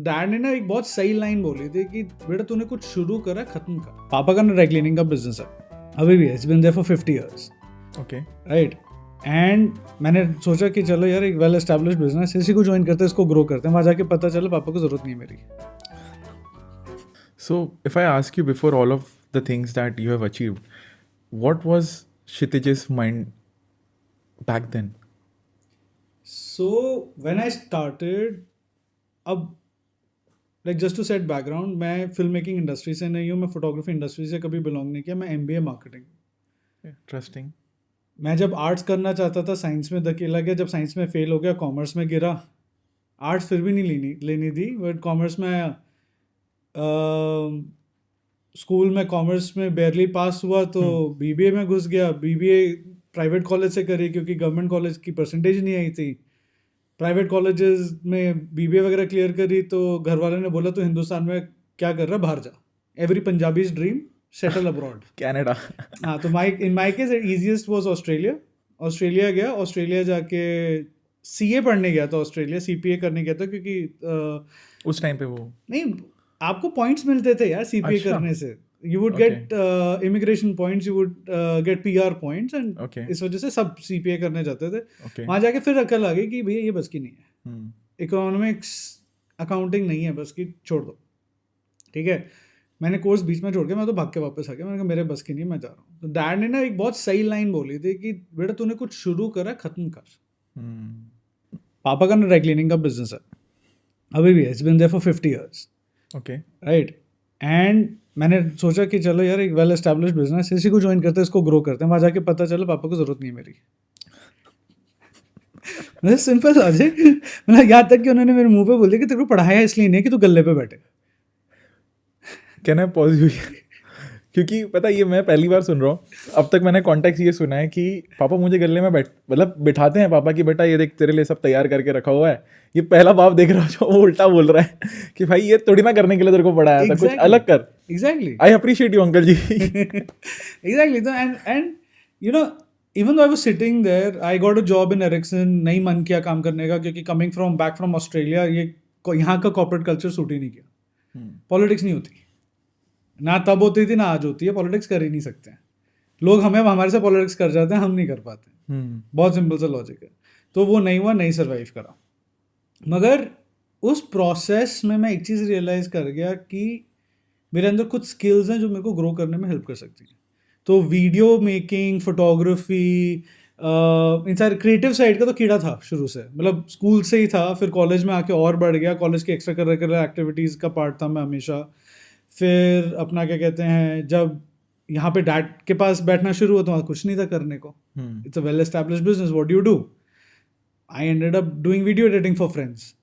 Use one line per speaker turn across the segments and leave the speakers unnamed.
Dad ने ना एक बहुत सही लाइन बोली थी कि बेटा तूने कुछ शुरू करा खत्म कर। पापा का ना ड्राई क्लीनिंग का बिजनेस है, अभी भी है, it's been there for 50 years.
Okay,
right. And मैंने सोचा कि चलो यार एक वेल एस्टैब्लिश्ड बिजनेस, इसी को ज्वाइन करते हैं, इसको ग्रो करते हैं। वहाँ जाके पता चला पापा को जरूरत नहीं है मेरी।
so if I ask you, before all of the things that you have achieved, what was Kshitij's mind back then?
So when I started, अब like just to set background, मैं फिल्म मेकिंग इंडस्ट्री से नहीं हूँ, मैं photography industry से कभी belong नहीं किया। मैं MBA मार्केटिंग।
Interesting.
मैं जब आर्ट्स करना चाहता था साइंस में धकेला गया, जब साइंस में फेल हो गया कॉमर्स में गिरा। आर्ट्स फिर भी नहीं लेनी थी, बट कॉमर्स में आया। स्कूल में कॉमर्स में बेयरली पास हुआ तो BBA में घुस गया। BBA प्राइवेट कॉलेज से करी क्योंकि गवर्नमेंट कॉलेज की परसेंटेज नहीं आई थी। प्राइवेट कॉलेजेस में BBA वगैरह क्लियर करी तो घर वाले ने बोला तो हिंदुस्तान में क्या कर रहा है, बाहर जा। Every Punjabis dream settle abroad,
Canada.
हाँ। तो in my case easiest was Australia. Australia गया, ऑस्ट्रेलिया जाके CA पढ़ने गया था, ऑस्ट्रेलिया CPA करने गया था क्योंकि
उस टाइम पे वो
नहीं, आपको पॉइंट्स मिलते थे यार CPA
अच्छा।
करने से। You would get immigration points, you would get PR points, and
Okay.
इस वजह से सब CPA करने जाते थे।
Okay.
वहाँ जाके फिर अकल आ गई कि भैया ये बस की नहीं है,
Hmm.
इकोनॉमिक्स अकाउंटिंग नहीं है बस की, छोड़ दो। ठीक है, मैंने कोर्स बीच में छोड़ के मैं तो भाग के वापस आ गया। मैंने कहा मेरे बस की नहीं, मैं जा रहा हूँ। तो डैड ने ना एक बहुत सही लाइन बोली थी कि बेटा तूने कुछ शुरू करा खत्म कर।
Hmm.
पापा का ना ड्राई क्लीनिंग का बिजनेस है, अभी भी है, it's been there for 50 years.
Okay.
Right. And मैंने सोचा कि चलो यार एक वेल एस्टैब्लिश्ड बिजनेस, इसी को ज्वाइन करते हैं, इसको ग्रो करते हैं। वहाँ जाके पता चला पापा को जरूरत नहीं है मेरी। Simple logic. मतलब यहाँ तक कि उन्होंने मेरे मुंह पे बोल दिया कि तेरे को पढ़ाया इसलिए नहीं है कि तू गल्ले पे बैठे।
Can I pause you here? क्योंकि पता है, ये मैं पहली बार सुन रहा हूँ। अब तक मैंने कॉन्टेक्स्ट ये सुना है कि पापा मुझे गले में बिठाते हैं पापा की, बेटा ये देख तेरे लिए सब तैयार करके रखा हुआ है। ये पहला बाप देख रहा जो वो उल्टा बोल रहा है कि भाई ये थोड़ी ना करने के लिए तेरे को पढ़ाया था, कुछ अलग कर।
Exactly,
I appreciate you uncle ji.
Exactly. तो and you know, even though I was sitting there, I got a job in Ericsson. नहीं मन किया काम करने का क्योंकि कमिंग बैक फ्रॉम ऑस्ट्रेलिया, ये यहाँ का कॉर्पोरेट कल्चर सूट ही नहीं किया। पॉलिटिक्स नहीं होती ना, तब होती थी ना आज होती है। पॉलिटिक्स कर ही नहीं सकते हैं लोग, हमारे से पॉलिटिक्स कर जाते हैं, हम नहीं कर पाते। बहुत सिंपल सा लॉजिक है। तो वो नहीं हुआ, नहीं सर्वाइव करा। मगर उस प्रोसेस में मैं एक चीज़ रियलाइज़ कर गया कि मेरे अंदर कुछ स्किल्स हैं जो मेरे को ग्रो करने में हेल्प कर सकती हैं। तो वीडियो मेकिंग, फोटोग्राफी, इन सारे क्रिएटिव साइड का तो कीड़ा था शुरू से, मतलब स्कूल से ही था। फिर कॉलेज में आके और बढ़ गया, कॉलेज के एक्स्ट्रा करिकुलर एक्टिविटीज़ का पार्ट था मैं हमेशा। फिर अपना क्या कहते हैं, जब यहाँ पे डैड के पास बैठना शुरू हुआ तो वहाँ कुछ नहीं था करने को। It's a well established business, what do you do? I ended up doing video editing for friends.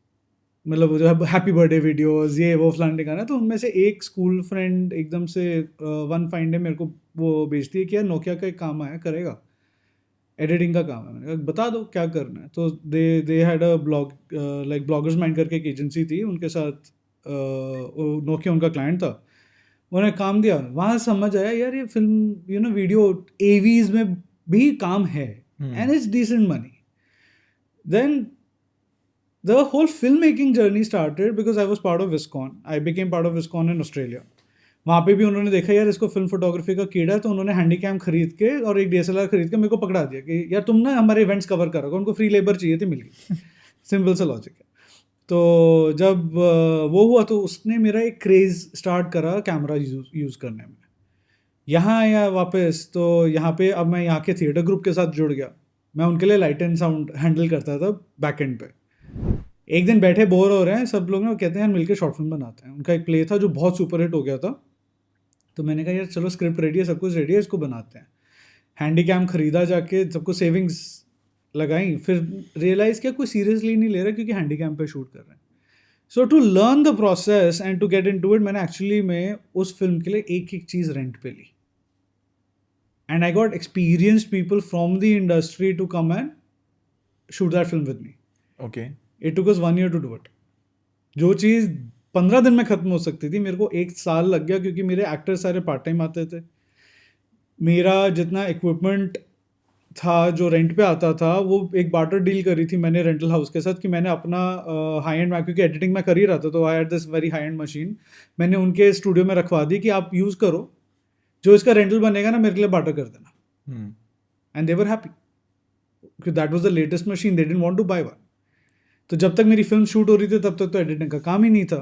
मतलब जो है हैप्पी बर्थडे वीडियोस, ये वो फलाने ठिकाना। तो उनमें से एक स्कूल फ्रेंड एकदम से वन फाइन डे मेरे को वो भेजती है कि यार नोकिया का एक काम आया, करेगा? एडिटिंग का काम है। मैंने कहा बता दो क्या करना है। तो they had a blog, like bloggers mind करके एक एजेंसी थी, उनके साथ नोकिया उनका क्लाइंट था। उन्होंने काम दिया, वहाँ समझ आया यार ये फिल्म वीडियो AVs में भी काम है and it's decent money. Then the whole filmmaking journey started because I was part of Viscon. I became part of Viscon in Australia. वहाँ पे भी उन्होंने देखा यार इसको फिल्म फोटोग्राफी का कीड़ा है, तो उन्होंने हैंडीकैम खरीद के और एक DSLR खरीद के मेरे को पकड़ा दिया कि यार तुम ना हमारे इवेंट्स कवर करोगे। उनको फ्री लेबर चाहिए थी, मिल गई। सिंपल सा लॉजिक है। तो जब वो हुआ तो उसने मेरा एक क्रेज़ स्टार्ट करा कैमरा यूज़ करने में। यहाँ आया वापस, तो यहाँ पे अब मैं यहाँ के थिएटर ग्रुप के साथ जुड़ गया। मैं उनके लिए लाइट एंड साउंड हैंडल करता था बैक एंड पे। एक दिन बैठे बोर हो रहे हैं सब लोग, ना कहते हैं यार मिलकर शॉर्ट फिल्म बनाते हैं। उनका एक प्ले था जो बहुत सुपर हिट हो गया था। तो मैंने कहा यार चलो स्क्रिप्ट रेडी है, सब कुछ रेडी है, इसको बनाते हैं। हैंडीकैम खरीदा जाके, सबको सेविंग्स लगाई। फिर रियलाइज़ किया कोई सीरियसली नहीं ले रहा क्योंकि हैंडीकैम पे शूट कर रहे हैं। So to learn the process and to get into it, मैंने एक्चुअली में उस फिल्म के लिए एक एक चीज़ रेंट पे ली। And I got experienced people from the industry to come and shoot that film with me.
Okay.
It took us 1 year to do it. जो चीज़ 15 दिन में ख़त्म हो सकती थी, मेरे को 1 साल लग गया क्योंकि मेरे एक्टर्स सारे पार्ट टाइम आते थे। मेरा जितना इक्विपमेंट था जो रेंट पे आता था, वो एक बार्टर डील करी थी मैंने रेंटल हाउस के साथ कि मैंने अपना हाई एंड, क्योंकि एडिटिंग मैं कर ही रहा था तो I had this very high and machine, मैंने उनके स्टूडियो में रखवा दी कि आप यूज़ करो, जो इसका रेंटल बनेगा ना मेरे के लिए बार्टर कर देना। एंड दे वर हैप्पी, क्योंकि that was the latest machine, they didn't want to buy one. तो जब तक मेरी फिल्म शूट हो रही थी तब तक तो एडिटिंग का काम ही नहीं था।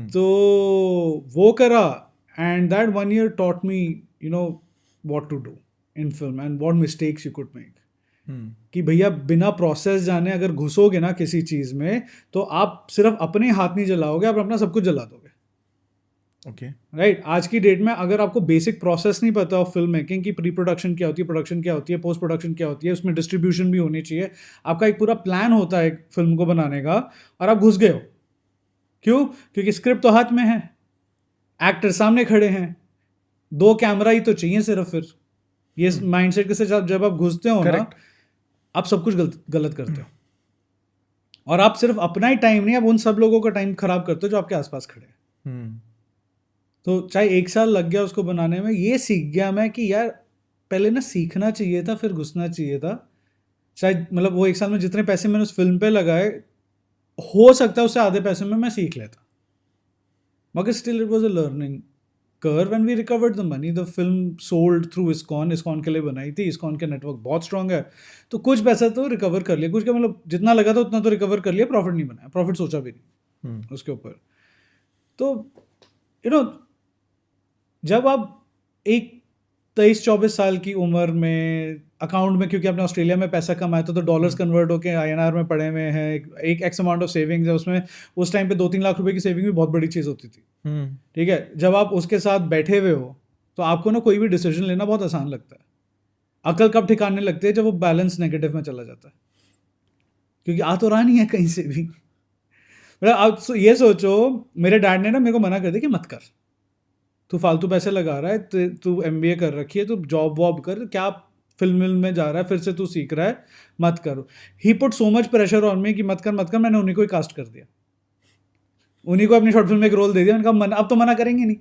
तो वो करा, and that 1 year taught me, you know, what to do in film and what mistakes you could make. कि भैया बिना प्रोसेस जाने अगर घुसोगे ना किसी चीज़ में तो आप सिर्फ अपने हाथ नहीं जलाओगे, आप अपना सब कुछ जला दोगे।
ओके,
राइट, आज की डेट में अगर आपको बेसिक प्रोसेस नहीं पता हो फिल्म मेकिंग की, प्री प्रोडक्शन क्या होती है, प्रोडक्शन क्या होती है, पोस्ट प्रोडक्शन क्या होती है, उसमें डिस्ट्रीब्यूशन भी होनी चाहिए, आपका एक पूरा प्लान होता है एक फिल्म को बनाने का, और आप घुस गए हो। क्यों? क्योंकि स्क्रिप्ट तो हाथ में है, एक्टर सामने खड़े हैं, 2 कैमरा ही तो चाहिए सिर्फ। फिर ये माइंडसेट के साथ जब आप घुसते हो ना, आप सब कुछ गलत करते हो, और आप सिर्फ अपना ही टाइम नहीं, आप उन सब लोगों का टाइम खराब करते हो जो आपके आसपास खड़े हैं। तो चाहे 1 साल लग गया उसको बनाने में, ये सीख गया मैं कि यार पहले ना सीखना चाहिए था, फिर घुसना चाहिए था। शायद मतलब वो 1 साल में जितने पैसे मैंने उस फिल्म पे लगाए, हो सकता है उससे आधे पैसे में मैं सीख लेता, मगर still it was a learning curve and we recovered the money. The film sold through ISKCON, ISKCON के लिए बनाई थी, इस्कॉन के नेटवर्क बहुत स्ट्रांग है, तो कुछ पैसा तो रिकवर कर लिया, कुछ का मतलब जितना लगा था उतना तो रिकवर कर लिया, प्रॉफिट नहीं बनाया, प्रॉफिट सोचा भी नहीं उसके ऊपर। तो यू नो, जब आप एक 23-24 साल की उम्र में अकाउंट में, क्योंकि आपने ऑस्ट्रेलिया में पैसा कमाया तो डॉलर्स कन्वर्ट होकर INR में पड़े हुए हैं, एक एक्स अमाउंट ऑफ सेविंग्स है उसमें, उस टाइम पे 2-3 लाख रुपए की सेविंग भी बहुत बड़ी चीज़ होती थी। ठीक है, जब आप उसके साथ बैठे हुए हो तो आपको ना कोई भी डिसीजन लेना बहुत आसान लगता है। अकल कब ठिकाने लगती है? जब वो बैलेंस नेगेटिव में चला जाता है, क्योंकि आ तो रहा नहीं है कहीं से भी। मतलब आप ये सोचो, मेरे डैड ने ना मेरे को मना कर दिया कि मत कर, तू फालतू पैसे लगा रहा है, तू MBA कर रखी है, तू जॉब वॉब कर, क्या फिल्म में जा रहा है, फिर से तू सीख रहा है, मत करो। He put so much pressure on me कि मत कर मत कर, मैंने उन्हीं को ही कास्ट कर दिया, उन्हीं को अपनी शॉर्ट फिल्म में एक रोल दे दिया। मैंने कहा अब तो मना करेंगे नहीं।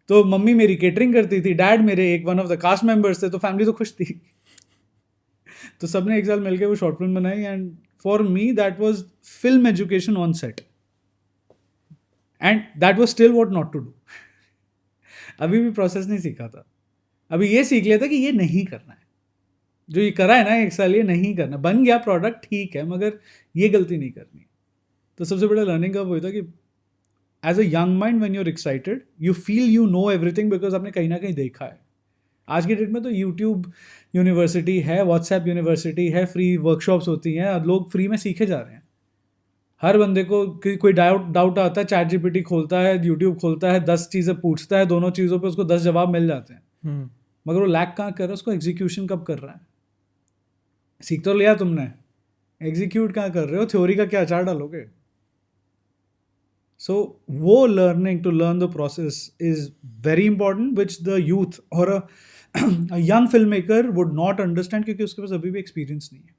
तो मम्मी मेरी केटरिंग करती थी, डैड मेरे एक one of the cast members थे, तो फैमिली तो खुश थी। तो सबने 1 साल मिलकर वो शॉर्ट फिल्म बनाई, and for me that was film education on set, and that was still what not to do. अभी भी प्रोसेस नहीं सीखा था, अभी ये सीख लिया था कि ये नहीं करना है, जो ये करा है ना 1 साल, ये नहीं करना। बन गया प्रोडक्ट ठीक है, मगर ये गलती नहीं करनी। तो सबसे बड़ा लर्निंग कब हुई था कि as a young mind when you are excited you feel you know everything, because आपने कहीं ना कहीं देखा है। आज की डेट में तो यूट्यूब यूनिवर्सिटी है, व्हाट्सएप यूनिवर्सिटी है, फ्री वर्कशॉप्स होती हैं, लोग फ्री में सीखे जा रहे हैं। हर बंदे को कोई डाउट आता है, चैट GPT खोलता है, यूट्यूब खोलता है, 10 चीज़ें पूछता है, दोनों चीज़ों पे उसको 10 जवाब मिल जाते हैं। मगर वो लैक कहाँ कर रहा है, उसको एग्जीक्यूशन कब कर रहा है? सीख तो लिया तुमने, एग्जीक्यूट कहाँ कर रहे हो? थ्योरी का क्या अचार डालोगे? सो वो learning to learn the process is very important, which the youth और young film maker would not understand, क्योंकि उसके पास अभी भी एक्सपीरियंस नहीं है।